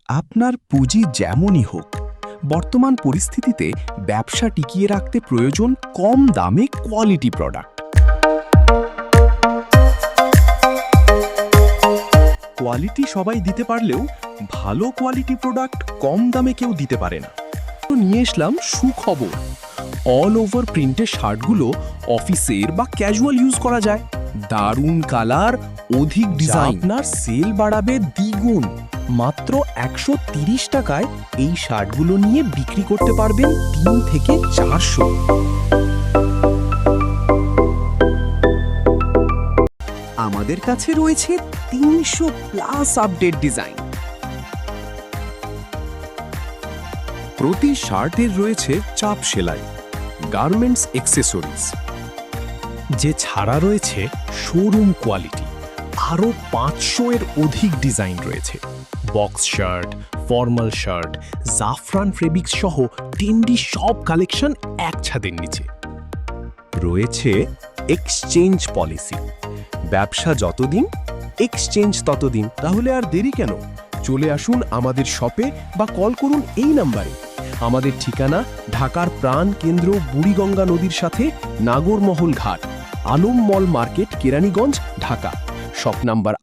আপনার পুঁজি যেমনই হোক, বর্তমান পরিস্থিতিতে ব্যবসা টিকিয়ে রাখতে প্রয়োজন কম দামে কোয়ালিটি প্রোডাক্ট। কোয়ালিটি সবাই দিতে পারলেও ভালো কোয়ালিটি প্রোডাক্ট কম দামে কেউ দিতে পারে না। তো নিয়ে এসলাম সুখবর। অল ওভার প্রিন্টের শার্টগুলো অফিসের বা ক্যাজুয়াল ইউজ করা যায়। দারুণ কালার, অধিক ডিজাইন, আপনার সেল বাড়াবে দ্বিগুণ। মাত্র 130 টাকায় এই শার্টগুলো নিয়ে বিক্রি করতে পারবেন 3 থেকে 400। আমাদের কাছে রয়েছে 300 প্লাস আপডেট ডিজাইন। প্রতি শার্টের রয়েছে চাপ সেলাই, গার্মেন্টস অ্যাক্সেসরিজ, যে ছাড়া রয়েছে শোরুম কোয়ালিটি। আরও 500 এর অধিক ডিজাইন রয়েছে। বক্স শার্ট, ফর্মাল শার্ট, জাফরান ফেব্রিক্স সহ ট্রেন্ডি সব কালেকশন এক ছাদের নিচে। রয়েছে এক্সচেঞ্জ পলিসি, ব্যবসা যতদিন এক্সচেঞ্জ ততদিন। তাহলে আর দেরি কেন? চলে আসুন আমাদের শপে বা কল করুন এই নাম্বারে। আমাদের ঠিকানা ঢাকার প্রাণ কেন্দ্র বুড়িগঙ্গা নদীর সাথে নাগরমহল ঘাট, আলম মল market, Keraniganj, Dhaka. Shop number